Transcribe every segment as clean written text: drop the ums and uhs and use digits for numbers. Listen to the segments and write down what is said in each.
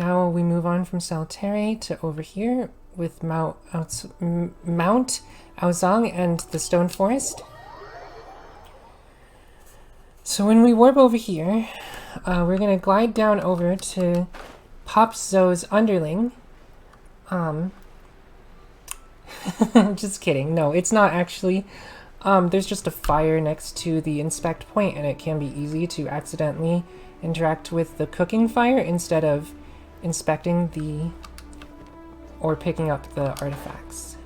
Now we move on from Saltaire to over here with Mount Aozang and the Stone Forest. So when we warp over here, we're going to glide down over to Pop Zoe's underling. Just kidding. No, it's not actually. There's just a fire next to the inspect point, and it can be easy to accidentally interact with the cooking fire instead of inspecting or picking up the artifacts.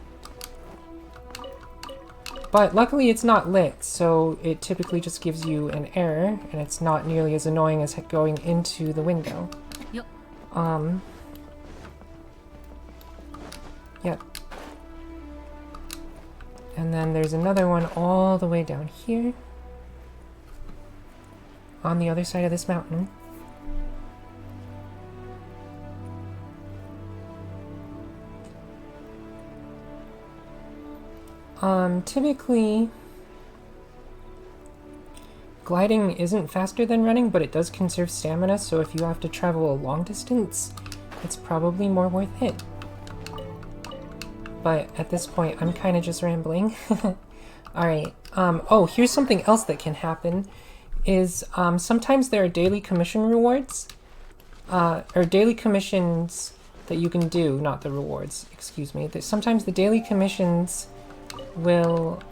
But luckily it's not lit, so it typically just gives you an error, and it's not nearly as annoying as going into the window. Yep. Yep. And then there's another one all the way down here on the other side of this mountain. Typically gliding isn't faster than running, but it does conserve stamina, so if you have to travel a long distance, it's probably more worth it. But at this point, I'm kind of just rambling. Alright, oh, here's something else that can happen, is sometimes there are daily commission rewards, or daily commissions that you can do, not the rewards, excuse me. Sometimes the daily commissions will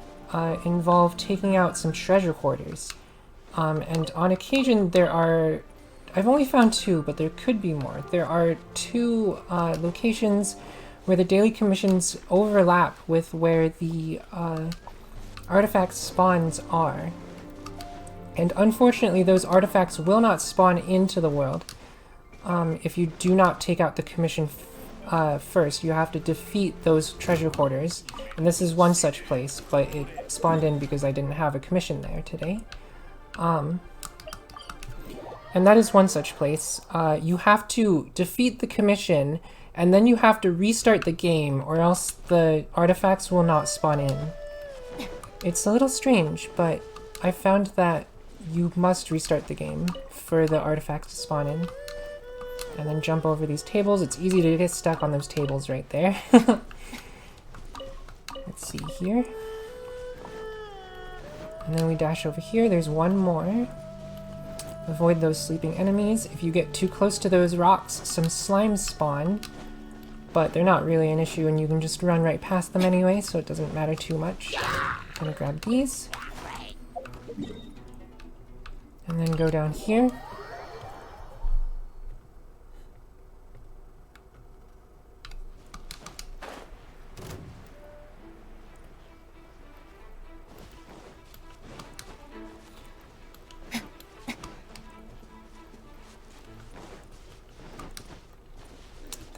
involve taking out some treasure hoarders. And on occasion there are, I've only found 2, but there could be more. There are 2 locations where the daily commissions overlap with where the artifact spawns are. And unfortunately those artifacts will not spawn into the world if you do not take out the commission first. You have to defeat those treasure hoarders, and this is one such place, but it spawned in because I didn't have a commission there today. And that is one such place. You have to defeat the commission, and then you have to restart the game, or else the artifacts will not spawn in. It's a little strange, but I found that you must restart the game for the artifacts to spawn in. And then jump over these tables. It's easy to get stuck on those tables right there. Let's see here. And then we dash over here. There's one more. Avoid those sleeping enemies. If you get too close to those rocks, some slimes spawn. But they're not really an issue, and you can just run right past them anyway, so it doesn't matter too much. I'm gonna grab these. And then go down here.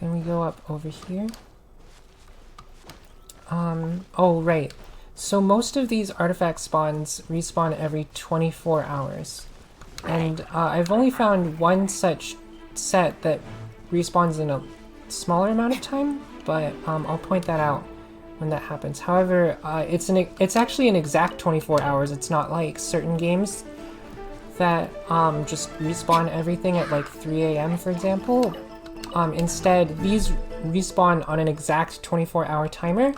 Then we go up over here. Oh, right. So most of these artifact spawns respawn every 24 hours. And I've only found one such set that respawns in a smaller amount of time, but I'll point that out when that happens. However, it's actually an exact 24 hours. It's not like certain games that just respawn everything at like 3 AM, for example. Instead, these respawn on an exact 24-hour timer.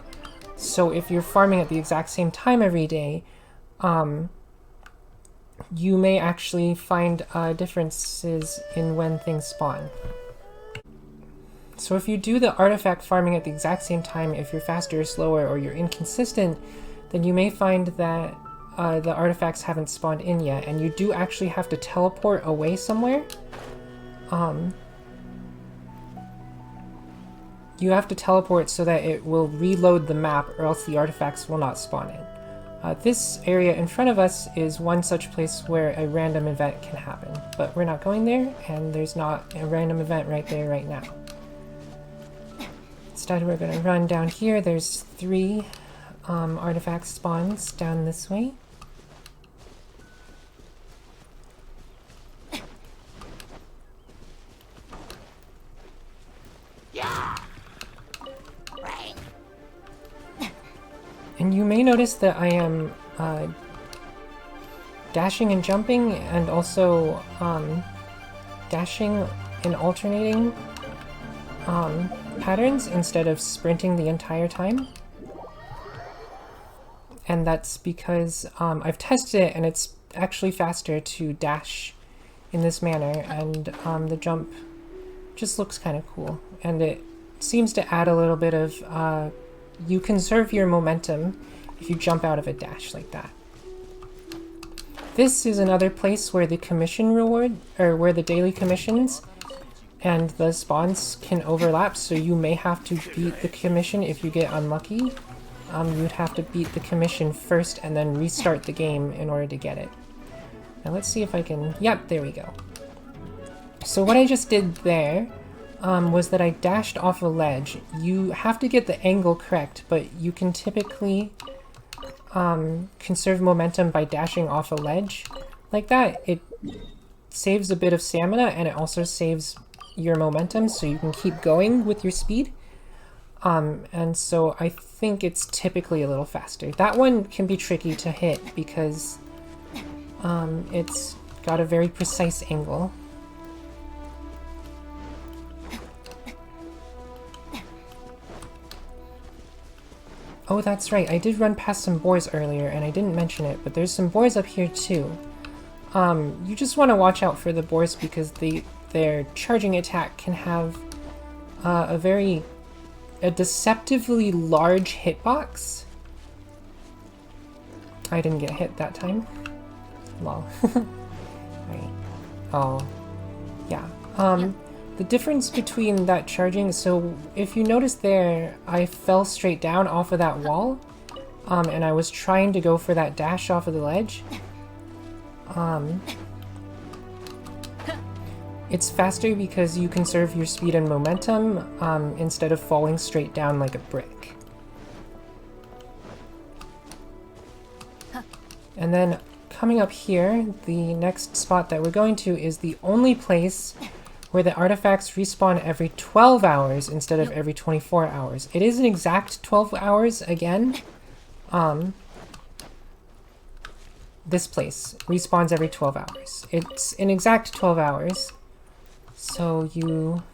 So if you're farming at the exact same time every day, you may actually find differences in when things spawn. So if you do the artifact farming at the exact same time, if you're faster or slower or you're inconsistent, then you may find that the artifacts haven't spawned in yet, and you do actually have to teleport away somewhere. You have to teleport so that it will reload the map, or else the artifacts will not spawn in. This area in front of us is one such place where a random event can happen, but we're not going there, and there's not a random event right there right now. Instead, we're going to run down here. There's 3 artifact spawns down this way. And you may notice that I am dashing and jumping, and also dashing and alternating patterns instead of sprinting the entire time. And that's because I've tested it and it's actually faster to dash in this manner, and the jump just looks kind of cool. And it seems to add a little bit of, you conserve your momentum if you jump out of a dash like that. This is another place where the commission reward, or where the daily commissions and the spawns can overlap, so you may have to beat the commission if you get unlucky. You'd have to beat the commission first and then restart the game in order to get it. Now let's see if I can... Yep, there we go. So what I just did there was that I dashed off a ledge. You have to get the angle correct, but you can typically conserve momentum by dashing off a ledge like that. It saves a bit of stamina and it also saves your momentum, so you can keep going with your speed. And so I think it's typically a little faster. That one can be tricky to hit because it's got a very precise angle. Oh, that's right. I did run past some boars earlier and I didn't mention it, but there's some boars up here too. You just want to watch out for the boars because their charging attack can have a deceptively large hitbox. I didn't get hit that time. Lol. Right. Oh, yeah. The difference between that charging, so if you notice there, I fell straight down off of that wall, and I was trying to go for that dash off of the ledge. It's faster because you conserve your speed and momentum instead of falling straight down like a brick. And then coming up here, the next spot that we're going to is the only place where the artifacts respawn every 12 hours instead of every 24 hours. It is an exact 12 hours again. This place respawns every 12 hours. It's an exact 12 hours. So you...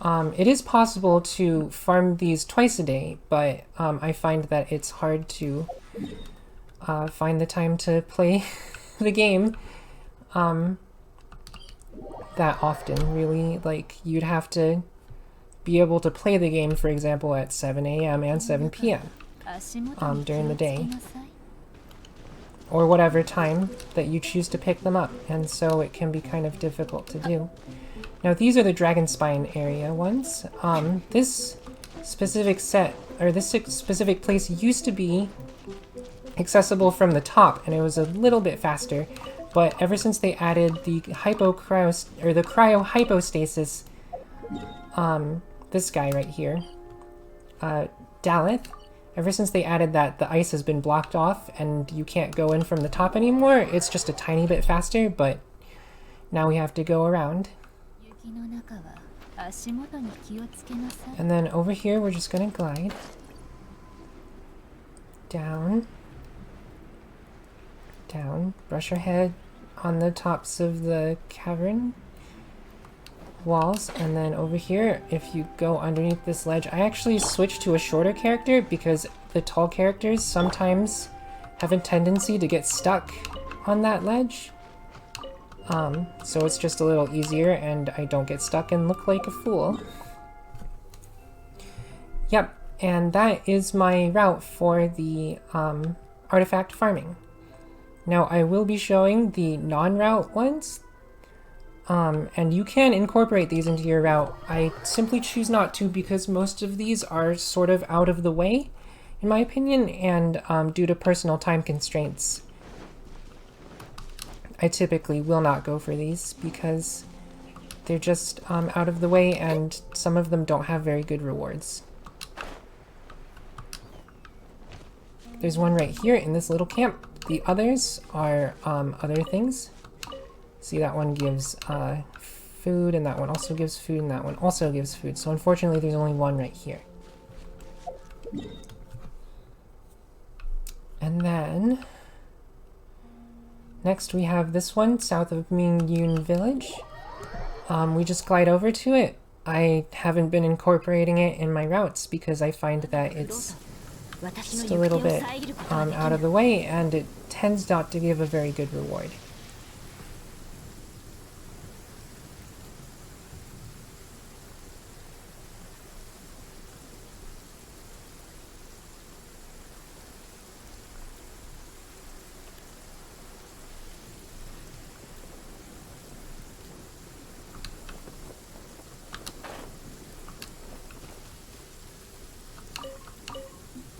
it is possible to farm these twice a day, but I find that it's hard to find the time to play the game that often, really. Like, you'd have to be able to play the game, for example, at 7 a.m. and 7 p.m. During the day. Or whatever time that you choose to pick them up, and so it can be kind of difficult to do. Now these are the Dragon Spine area ones. This specific set, or this specific place used to be accessible from the top, and it was a little bit faster, but ever since they added the cryo-hypostasis, this guy right here, Daleth, ever since they added that, the ice has been blocked off and you can't go in from the top anymore. It's just a tiny bit faster, but now we have to go around. And then over here, we're just gonna glide down, down, brush our head on the tops of the cavern walls, and then over here, if you go underneath this ledge, I actually switched to a shorter character because the tall characters sometimes have a tendency to get stuck on that ledge. So it's just a little easier and I don't get stuck and look like a fool. Yep, and that is my route for the artifact farming. Now I will be showing the non-route ones. And you can incorporate these into your route. I simply choose not to because most of these are sort of out of the way, in my opinion, and due to personal time constraints, I typically will not go for these because they're just out of the way and some of them don't have very good rewards. There's one right here in this little camp. The others are other things. See, that one gives food, and that one also gives food, and that one also gives food. So unfortunately, there's only one right here. And then, next we have this one, south of Mingyun Village. We just glide over to it. I haven't been incorporating it in my routes because I find that it's just a little bit out of the way, and it tends not to give a very good reward.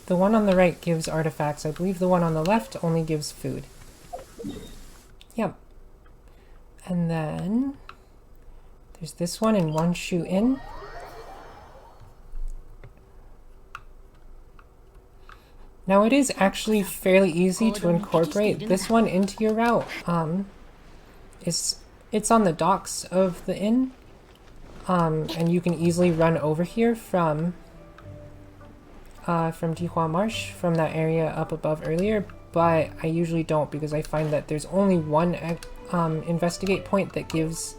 The one on the right gives artifacts. I believe the one on the left only gives food. Yep. And then there's this one in One Shoe Inn. Now it is actually fairly easy to incorporate this one into your route. It's on the docks of the inn, and you can easily run over here from Dihua Marsh, from that area up above earlier, but I usually don't because I find that there's only one investigate point that gives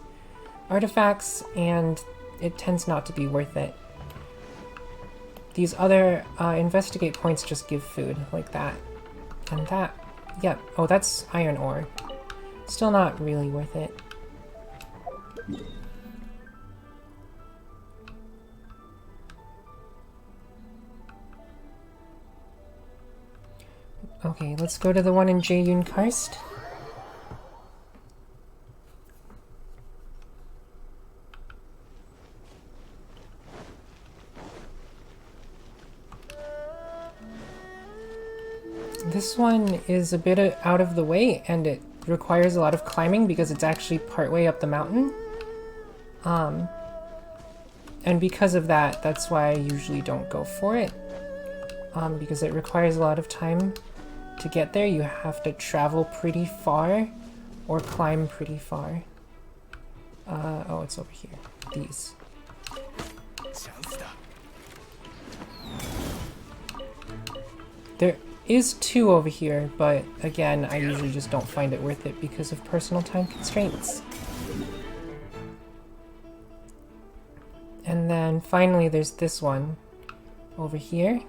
artifacts, and it tends not to be worth it. These other investigate points just give food, like that. And that, yep. Oh, that's iron ore. Still not really worth it. Okay, let's go to the one in Jaeyun Karst. This one is a bit out of the way, and it requires a lot of climbing because it's actually partway up the mountain. And because of that, that's why I usually don't go for it. Because it requires a lot of time to get there. You have to travel pretty far or climb pretty far. Oh, it's over here. These. There is two over here, but again, I usually just don't find it worth it because of personal time constraints. And then finally there's this one over here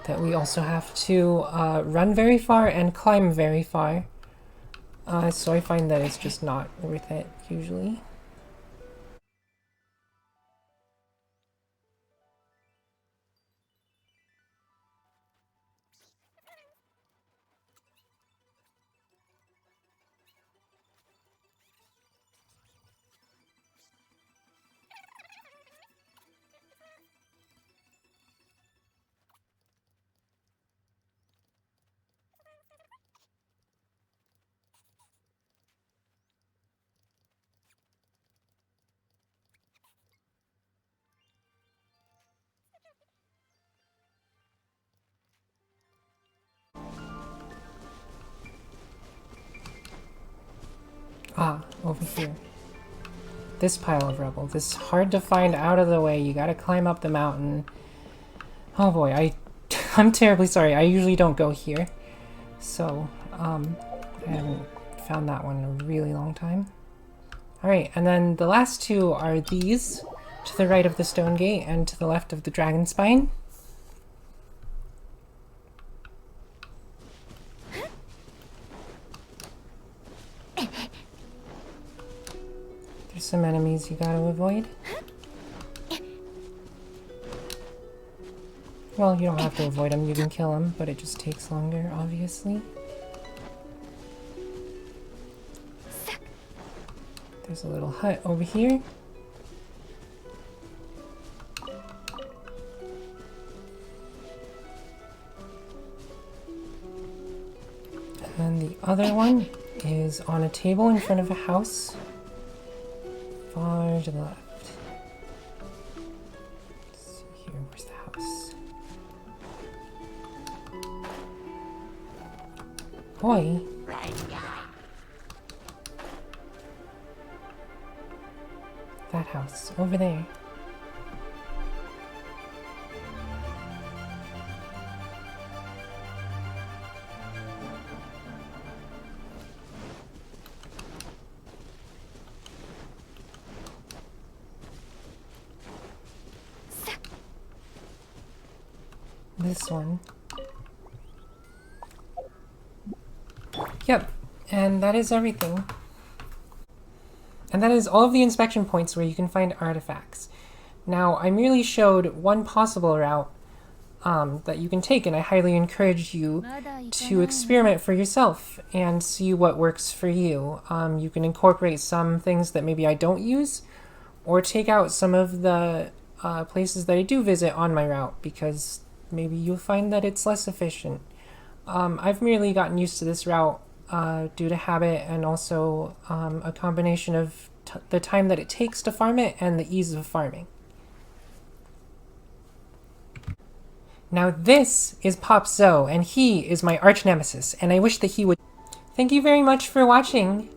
that we also have to run very far and climb very far. So I find that it's just not worth it usually. Ah, over here. This pile of rubble. This hard to find out of the way. You gotta climb up the mountain. Oh boy, I'm terribly sorry. I usually don't go here. So, I haven't found that one in a really long time. Alright, and then the last two are these, to the right of the stone gate and to the left of the dragon spine. There's some enemies you gotta avoid. Well, you don't have to avoid them, you can kill them, but it just takes longer, obviously. There's a little hut over here. And the other one is on a table in front of a house. Far to the left. Let's see here, where's the house? Boy. That house, over there. this one. Yep, and that is everything. And that is all of the inspection points where you can find artifacts. Now, I merely showed one possible route that you can take, and I highly encourage you to experiment for yourself and see what works for you. You can incorporate some things that maybe I don't use, or take out some of the places that I do visit on my route, because maybe you'll find that it's less efficient. I've merely gotten used to this route due to habit, and also a combination of the time that it takes to farm it and the ease of farming. Now this is Pop Zoe, and he is my arch nemesis, and I wish that he would... Thank you very much for watching.